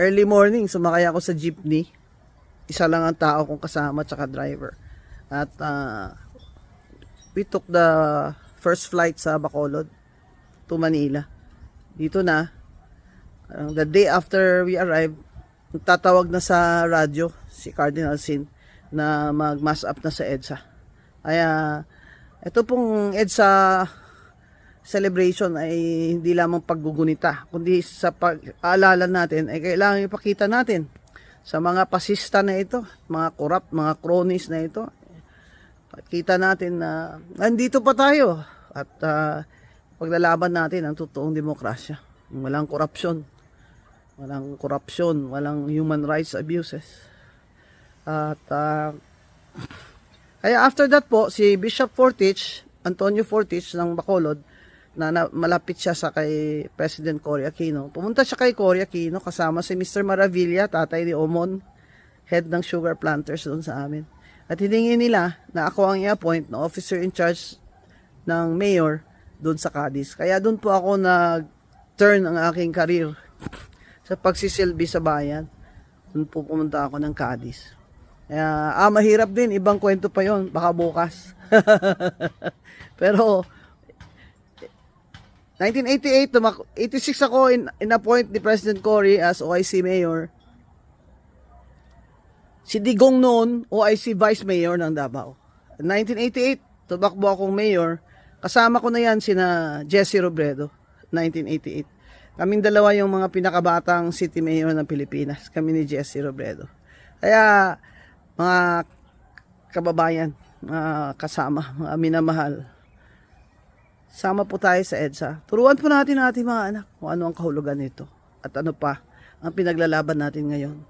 Early morning, sumakay ako sa jeepney. Isa lang ang tao kong kasama tsaka driver. At we took the first flight sa Bacolod to Manila. Dito na, the day after we arrived, tatawag na sa radyo si Cardinal Sin na mag-mass up na sa EDSA. Kaya, ito pong EDSA celebration ay hindi lamang paggugunita, kundi sa pag-aalala natin ay kailangan ipakita natin sa mga pasista na ito, mga corrupt, mga cronies na ito. Pakita natin na nandito pa tayo at paglalaban natin ang totoong demokrasya. Walang korupsyon, walang human rights abuses. At kaya after that po, si Bishop Fortich, Antonio Fortich ng Bacolod, na malapit siya sa kay President Cory Aquino. Pumunta siya kay Cory Aquino kasama si Mr. Maravilla, tatay ni Omon, head ng sugar planters doon sa amin. At hiningi nila na ako ang i-appoint na officer in charge ng mayor doon sa Cadiz. Kaya doon po ako nag-turn ang aking career sa pagsisilbi sa bayan. Doon po pumunta ako ng Cadiz. Kaya, mahirap din. Ibang kwento pa yon, baka bukas. Pero 1986 ako in-appoint ni President Cory as OIC Mayor. Si Digong noon, OIC Vice Mayor ng Davao. 1988, tumakbo akong Mayor. Kasama ko na yan sina Jesse Robredo, 1988. Kaming dalawa yung mga pinakabatang City Mayor ng Pilipinas. Kami ni Jesse Robredo. Kaya, mga kababayan, mga kasama, mga minamahal, sama po tayo sa EDSA. Turuan po natin ang ating mga anak kung ano ang kahulugan nito. At ano pa ang pinaglalaban natin ngayon.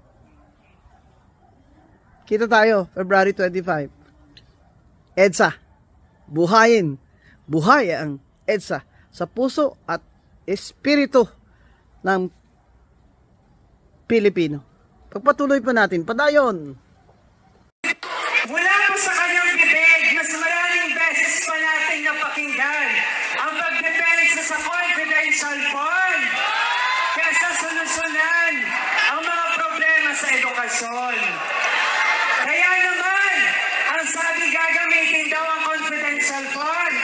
Kita tayo, February 25. EDSA. Buhayin. Buhay ang EDSA sa puso at espiritu ng Pilipino. Pagpatuloy pa natin. Padayon! Mula po sa kanyang bibig, mas maraming beses pa natin napakinggan ang pagdepensa sa confidential fund kaysa solusyonan ang mga problema sa edukasyon. Kaya naman, ang sabi gagamitin daw ang confidential fund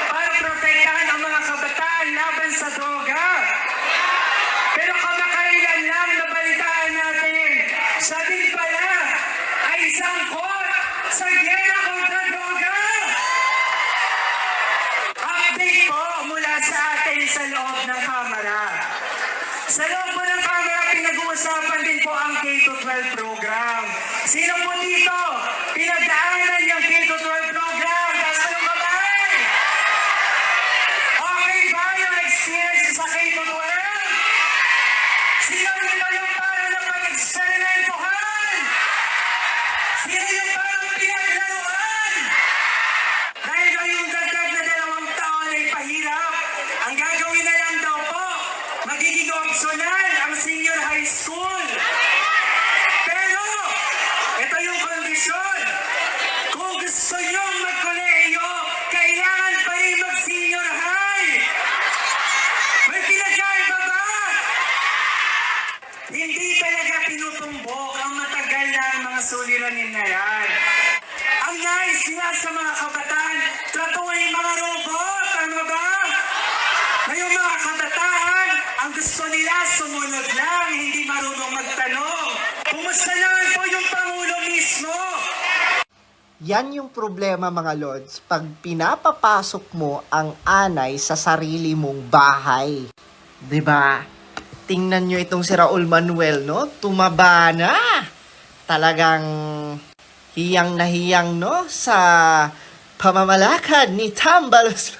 para protektahan ang mga kabataan laban sa droga. Pero kamakailan lang nabalitaan natin, siya din pala ay isang court sa gera kontra droga. Update po mula sa atin sa loob ng Kamara. Sa loob po ng Kamara, pinag-uusapan din po ang K-12 program. Sino po dito? Pinagdaanan yung K-12 program. Taas ng kamay! Okay ba yung experience sa K-12? Sino nito yung para na pag-experimentohan? Sino yung parang pinaglaruan? Dahil ngayong dagdag na 2 taon ay pahirap, ang gagawin na lang daw po, magiging optional ang senior high school. Pero, ito yung kondisyon. Kung gusto nyong magkolehiyo, kailangan pa rin mag-senior high. May pinagkaiba ba? Hindi talaga pinutumbok ang matagal na ang mga suliranin na yan. Ang nais nila sa mga kabataan, tratuhin mga robot, tama ba? Ngayong mga kabataan, ang gusto nila sumunod lang, hindi marunong magtanong. Kumusta naman po yung Pangulo mismo? Yan yung problema mga lords, pag pinapapasok mo ang anay sa sarili mong bahay. 'Di ba? Tingnan nyo itong si Raul Manuel, no? Tumaba na. Talagang hiyang na hiyang, no? Sa pamamalakad ni Tambalos.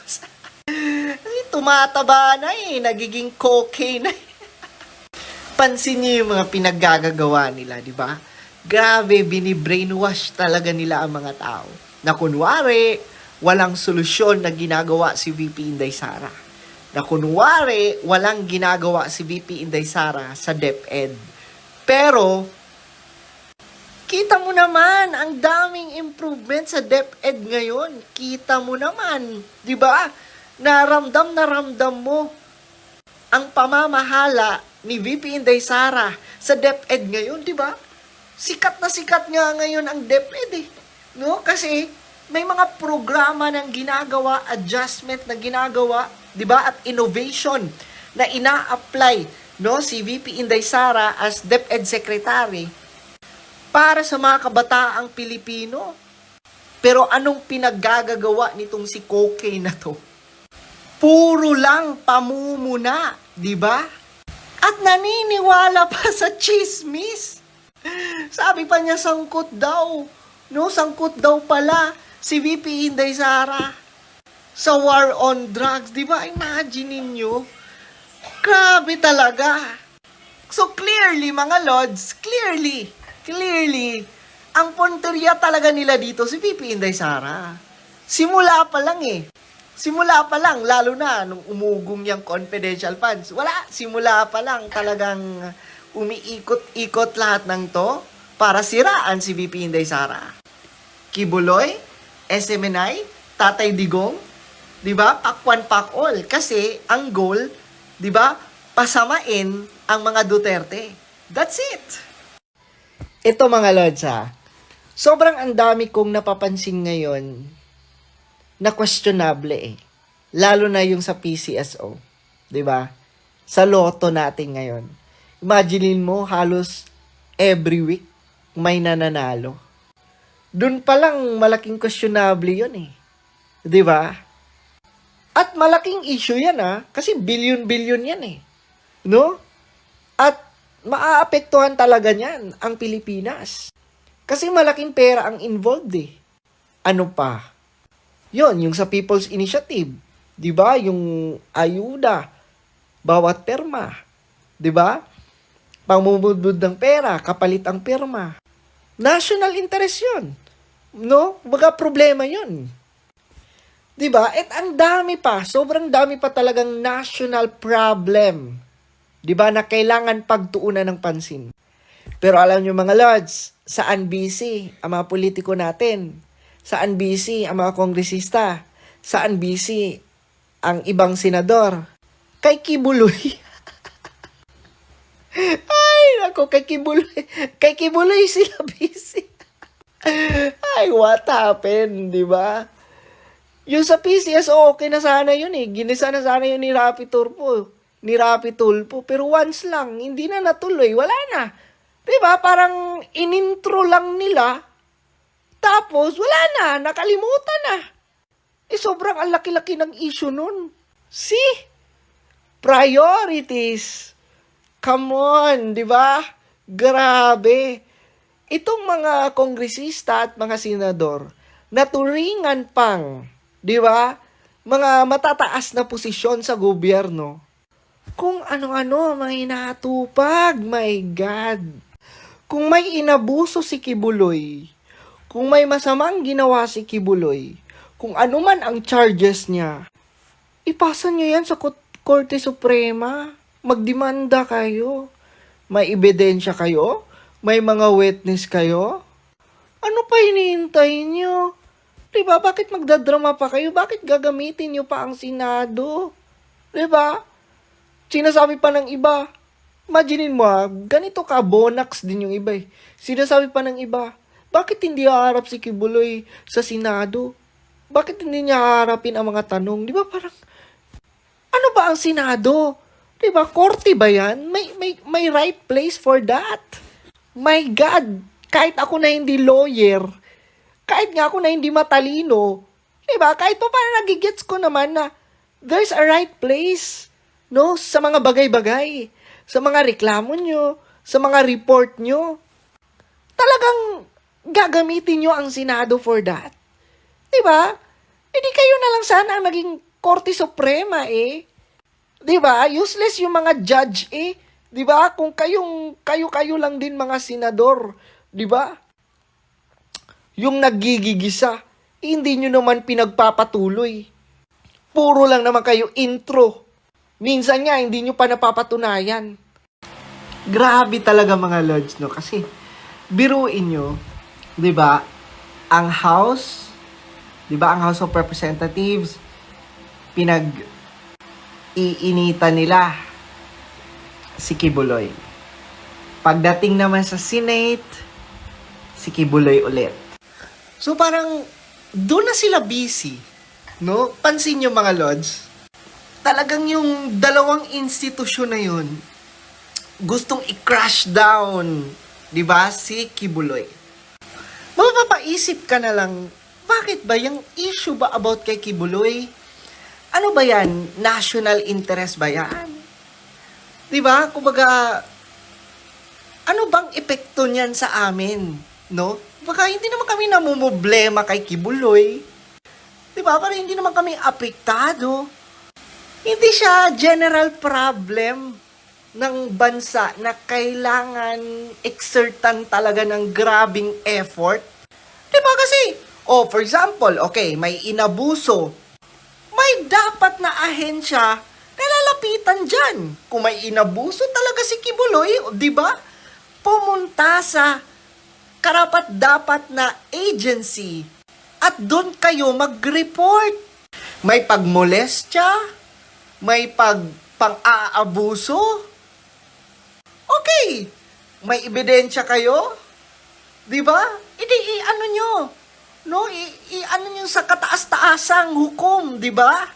Tumataba na eh. Nagiging cocaine na eh. Pansin nyo yung mga pinaggagawa nila, di ba? Grabe, bini-brainwash talaga nila ang mga tao. Na kunwari, walang solusyon na ginagawa si VP Inday Sara. Na kunwari, walang ginagawa si VP Inday Sara sa DepEd. Pero, kita mo naman, ang daming improvement sa DepEd ngayon. Kita mo naman, di ba? Naramdam mo ang pamamahala ni VP Inday Sara sa DepEd ngayon, di ba? Sikat na sikat nga ngayon ang DepEd eh. No? Kasi may mga programa ng ginagawa, adjustment na ginagawa, di ba? At innovation na ina-apply, no, si VP Inday Sara as DepEd Secretary para sa mga kabataang Pilipino. Pero anong pinaggagawa nitong si Kokey na to? Puro lang pamumuna, di ba? At naniniwala pa sa chismis. Sabi pa niya, sangkot daw. No, sangkot daw pala si VP Inday Sara sa war on drugs. Di ba? Imagine ninyo. Grabe talaga. So clearly, mga lords, clearly, ang punteriya talaga nila dito si VP Inday Sara. Simula pa lang eh. Simula pa lang, lalo na nung umugong yung confidential funds. Wala, simula pa lang talagang umiikot-ikot lahat ng to para siraan si VP Inday Sara. Kibuloy, SMNI, Tatay Digong, di ba? Pakwan pakol. Kasi ang goal, di ba? Pasamain ang mga Duterte. That's it. Ito mga lords ha. Sobrang ang dami kong napapansin ngayon na questionable eh. Lalo na yung sa PCSO. 'Di ba? Sa loto natin ngayon. Imagine mo, halos every week may nananalo. Doon pa lang malaking questionable yun eh. 'Di ba? At malaking issue yan kasi billion-billion yan eh. No? At maaapektuhan talaga niyan ang Pilipinas. Kasi malaking pera ang involved eh. Ano pa? Yon, yung sa People's Initiative. 'Di ba? Yung ayuda, bawat perma. 'Di ba? Pangmumudbud ng pera, kapalit ang perma. National interest yun. No? Baga problema yun. 'Di ba? At ang dami pa, sobrang dami pa talagang national problem. 'Di ba? Na kailangan pagtuunan ng pansin. Pero alam nyo mga lords, saan busy ang mga politiko natin? Saan busy ang mga kongresista? Saan busy ang ibang senador? Kay Kibuloy. Ay, nako, kay Kibuloy. Kay Kibuloy sila busy. Ay, what happened, di ba? Yung sa PCSO, okay na sana yun eh. Ginisa na sana yun ni Rapi Tulfo. Pero once lang, hindi na natuloy. Wala na. Diba? Parang inintro lang nila. Tapos, wala na. Nakalimutan na. Sobrang ang laki-laki ng issue nun. See? Priorities. Come on, diba? Grabe. Itong mga kongresista at mga senador, naturingan pang, diba? Mga matataas na posisyon sa gobyerno. Kung ano-ano, mga inaatupag. My God. Kung may inabuso si Kibuloy, kung may masamang ginawa si Kibuloy, kung ano man ang charges niya, ipasa niyo yan sa Korte Suprema. Magdemanda kayo. May ebidensya kayo? May mga witness kayo? Ano pa hinihintay niyo? Diba? Bakit magdadrama pa kayo? Bakit gagamitin niyo pa ang Senado? Diba? Sinasabi pa ng iba, imaginin mo ganito ka, bonax din yung iba eh. Sinasabi pa ng iba, bakit hindi haharap si Kibuloy sa Senado? Bakit hindi niya haharapin ang mga tanong? Di ba parang, ano ba ang Senado? Di ba, korte ba yan? May right place for that. My God, kahit ako na hindi lawyer, kahit nga ako na hindi matalino, di ba, kahit pa paano nagigets ko naman na there's a right place, no, sa mga bagay-bagay, sa mga reklamo nyo, sa mga report nyo. Talagang gagamitin nyo ang Senado for that. Diba? Hindi kayo na lang sana ang naging Korte Suprema eh. Diba? Useless yung mga judge eh. Diba? Kung kayo lang din mga senador. Diba? Yung nagigigisa, hindi nyo naman pinagpapatuloy. Puro lang naman kayo intro. Minsan nga, hindi nyo pa napapatunayan. Grabe talaga mga lords, no? Kasi, biruin nyo, di ba, ang House of Representatives, pinag-iinitan nila. si Kibuloy. Pagdating naman sa Senate, si Kibuloy ulit. So parang doon na sila busy, no? Pansin nyo mga Lods, talagang yung dalawang institusyon na yun, gustong i-crash down, di ba, si Kibuloy. Mapapaisip ka na lang, bakit ba yung issue ba about kay Kibuloy? Ano ba yan? National interest ba yan? Di ba? Kumbaga, ano bang epekto niyan sa amin? No? Baka hindi naman kami namumblema kay Kibuloy. Di ba? Parang hindi naman kami apektado. Hindi siya general problem ng bansa na kailangan exertan talaga ng grabing effort. Di ba kasi, for example, okay, may inabuso. May dapat na ahensya na lalapitan dyan. Kung may inabuso talaga si Kibuloy, di ba? Pumunta sa karapat-dapat na agency at doon kayo mag-report. May pagmolestya, may pang-aabuso. Okay, may ebidensya kayo, di ba? Ano nyo, no? Ano nyo sa kataas-taasang hukom, di ba?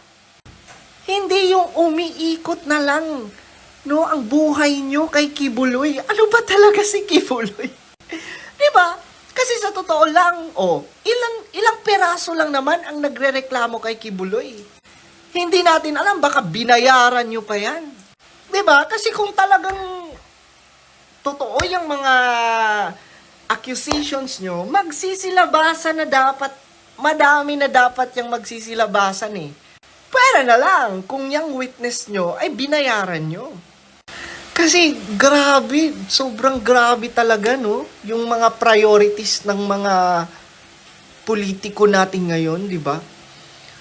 Hindi yung umiikot na lang, no, ang buhay nyo kay Kibuloy. Ano ba talaga si Kibuloy? Di ba? Kasi sa totoo lang, ilang peraso lang naman ang nagrereklamo kay Kibuloy. Hindi natin alam, baka binayaran nyo pa yan. Di ba? Kasi kung talagang totoo yung mga accusations nyo, magsisilabasan na dapat, madami na dapat yung magsisilabasan eh. Pwera na lang kung yung witness nyo ay binayaran nyo. Kasi grabe, sobrang grabe talaga, no? Yung mga priorities ng mga politiko natin ngayon, di ba?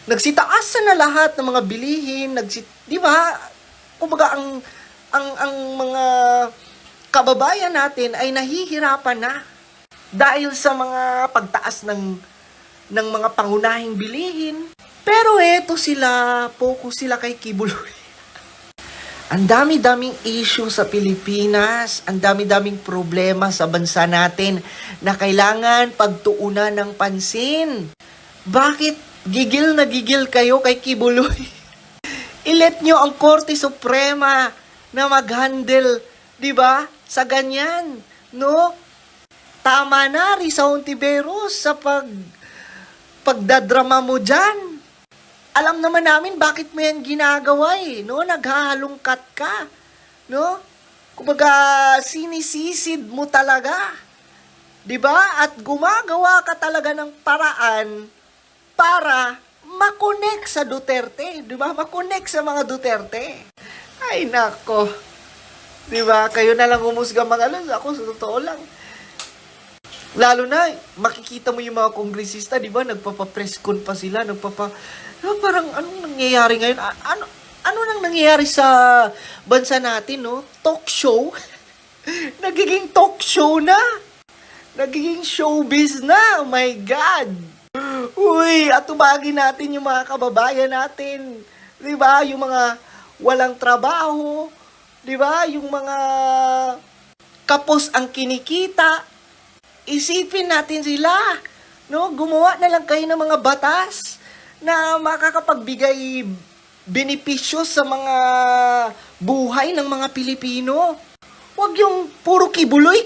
Nagsitaasan na lahat ng mga bilihin, di ba? Kumbaga ang mga kababayan natin ay nahihirapan na dahil sa mga pagtaas ng mga pangunahing bilihin. Pero eto sila, focus sila kay Kibuloy. Ang dami-daming issue sa Pilipinas, ang dami-daming problema sa bansa natin na kailangan pagtuunan ng pansin. Bakit gigil na gigil kayo kay Kibuloy? I-let nyo ang Korte Suprema na mag-handle, di ba, sa ganyan, no? Tama na, Risa Hontiveros, sa pagdadrama mo dyan. Alam naman namin bakit mo yan ginagawa eh, no? Naghahalongkat ka, no? Kumbaga, sinisisid mo talaga, di ba? At gumagawa ka talaga ng paraan para makonect sa Duterte, di ba? Makonect sa mga Duterte. Ay, nako. Di ba? Kayo na lang humusga mga Lods. Ako, sa totoo lang. Lalo na, makikita mo yung mga kongresista, di ba? Nagpapa-press con pa sila, parang anong nangyayari ngayon? Ano nang nangyayari sa bansa natin, no? Talk show? Nagiging talk show na. Nagiging showbiz na. Oh my God. Uy, atubagin natin yung mga kababayan natin. Di ba? Yung mga walang trabaho. Di ba? Yung mga kapos ang kinikita. Isipin natin sila. No? Gumawa na lang kayo ng mga batas na makakapagbigay benepisyo sa mga buhay ng mga Pilipino. Huwag yung puro Kibuloy.